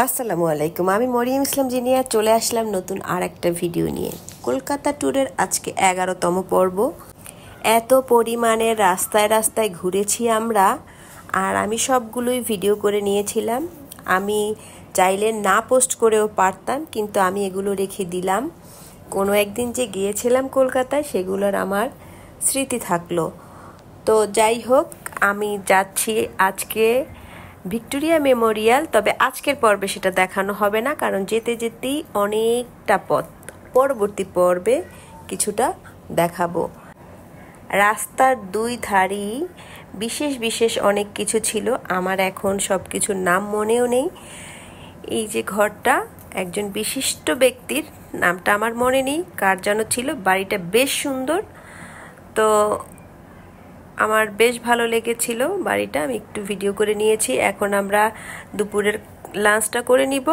আসসালামু আলাইকুম। আমি মরিয়ম ইসলাম জিনিয়া চলে আসলাম নতুন আর একটা ভিডিও নিয়ে। কলকাতা ট্যুরের আজকে 11তম পর্ব। এত পরিমাণে রাস্তায় রাস্তায় ঘুরেছি আমরা, আর আমি সবগুলোই ভিডিও করে নিয়েছিলাম। আমি চাইলে না পোস্ট করেও পারতাম, কিন্তু আমি এগুলো রেখে দিলাম। কোনো একদিন যে গিয়েছিলাম কলকাতায়, সেগুলোর আমার স্মৃতি থাকলো। তো যাই হোক, আমি যাচ্ছি আজকে ভিক্টোরিয়া মেমোরিয়াল। তবে আজকের পর্বে সেটা দেখানো হবে না, কারণ যেতে যেতেই অনেকটা পথ। পরবর্তী পর্বে কিছুটা দেখাবো। রাস্তার দুই ধারেই বিশেষ বিশেষ অনেক কিছু ছিল, আমার এখন সব কিছুর নাম মনেও নেই। এই যে ঘরটা একজন বিশিষ্ট ব্যক্তির, নামটা আমার মনে নেই, কার যেন ছিল। বাড়িটা বেশ সুন্দর, তো আমার বেশ ভালো লেগেছিল বাড়িটা। আমি একটু ভিডিও করে নিয়েছি। এখন আমরা দুপুরের লাঞ্চটা করে নিব।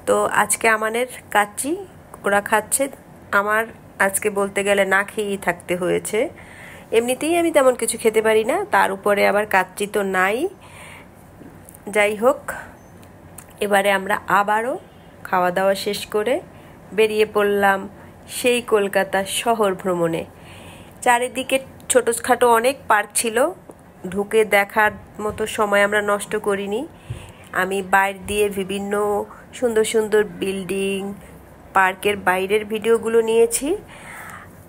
তো আজকে আমাদের কাচ্চি ওরা খাচ্ছে, আমার আজকে বলতে গেলে না খেয়েই থাকতে হয়েছে। এমনিতেই আমি তেমন কিছু খেতে পারি না, তার উপরে আবার কাচ্চি তো নাই। যাই হোক, এবারে আমরা আবারও খাওয়া দাওয়া শেষ করে বেরিয়ে পড়লাম সেই কলকাতা শহর ভ্রমণে। চারিদিকে ছোটোখাটো অনেক পার্ক ছিল, ঢুকে দেখার মতো সময় আমরা নষ্ট করিনি। আমি বাইরে দিয়ে বিভিন্ন সুন্দর সুন্দর বিল্ডিং, পার্কের বাইরের ভিডিওগুলো নিয়েছি,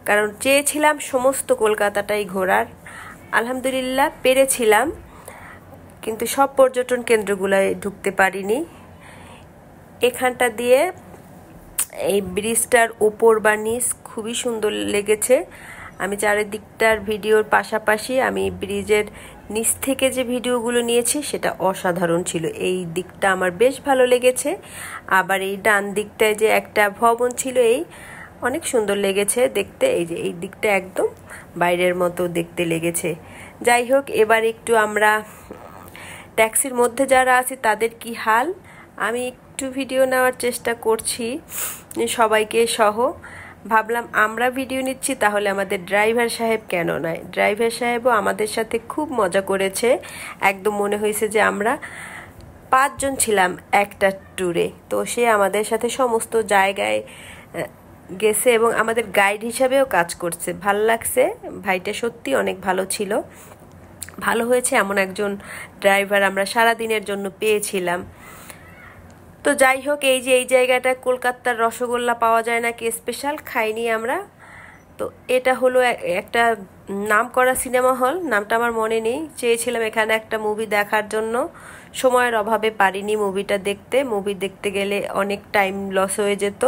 কারণ চেয়েছিলাম সমস্ত কলকাতাটাই ঘোরার। আলহামদুলিল্লাহ পেরেছিলাম, কিন্তু সব পর্যটন কেন্দ্রগুলোয় ঢুকতে পারিনি। এখানটা দিয়ে এই ব্রিজটার ওপর বা নিচ খুবই সুন্দর লেগেছে। আমি চারিদিকটার ভিডিওর পাশাপাশি আমি ব্রিজের নিচ থেকে যে ভিডিওগুলো নিয়েছি সেটা অসাধারণ ছিল। এই দিকটা আমার বেশ ভালো লেগেছে। আবার এই ডান দিকটায় যে একটা ভবন ছিল, এই অনেক সুন্দর লেগেছে দেখতে। এই যে এই দিকটা একদম বাইরের মতো দেখতে লেগেছে। যাই হোক, এবার একটু আমরা ট্যাক্সির মধ্যে যারা আছি তাদের কি হাল, আমি একটু ভিডিও নেওয়ার চেষ্টা করছি সবাইকে সহ। ভাবলাম আমরা ভিডিও নিচ্ছি, তাহলে আমাদের ড্রাইভার সাহেব কেন নয়। ড্রাইভার সাহেবও আমাদের সাথে খুব মজা করেছে। একদম মনে হয়েছে যে আমরা 5 জন ছিলাম একটা ট্যুরে। তো সে আমাদের সাথে সমস্ত জায়গায় গেছে এবং আমাদের গাইড হিসাবেও কাজ করছে। ভালো লাগছে, ভাইটা সত্যি অনেক ভালো ছিল। ভালো হয়েছে এমন একজন ড্রাইভার আমরা সারা দিনের জন্য পেয়েছিলাম। তো যাই হোক, এই যে এই জায়গাটা কলকাতার রসগোল্লা পাওয়া যায় নাকি স্পেশাল, খাইনি আমরা। তো এটা হলো একটা নাম করা সিনেমা হল, নামটা আমার মনে নেই। চেয়েছিলাম এখানে একটা মুভি দেখার জন্য, সময়ের অভাবে পারিনি মুভিটা দেখতে। মুভি দেখতে গেলে অনেক টাইম লস হয়ে যেত।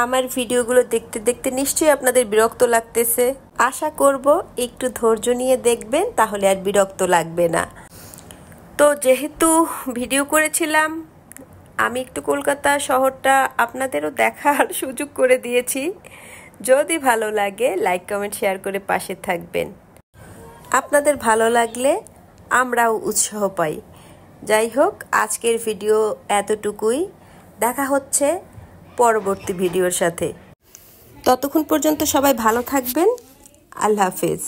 আমার ভিডিওগুলো দেখতে দেখতে নিশ্চয়ই আপনাদের বিরক্ত লাগতেছে। আশা করব একটু ধৈর্য নিয়ে দেখবেন, তাহলে আর বিরক্ত লাগবে না। তো যেহেতু ভিডিও করেছিলাম, আমি একটু কলকাতা শহরটা আপনাদেরও দেখার সুযোগ করে দিয়েছি। যদি ভালো লাগে লাইক কমেন্ট শেয়ার করে পাশে থাকবেন। আপনাদের ভালো লাগলে আমরাও উৎসাহ পাই। যাই হোক, আজকের ভিডিও এতটুকুই। দেখা হচ্ছে পরবর্তী ভিডিওর সাথে। ততক্ষণ পর্যন্ত সবাই ভালো থাকবেন। আল্লাহ হাফেজ।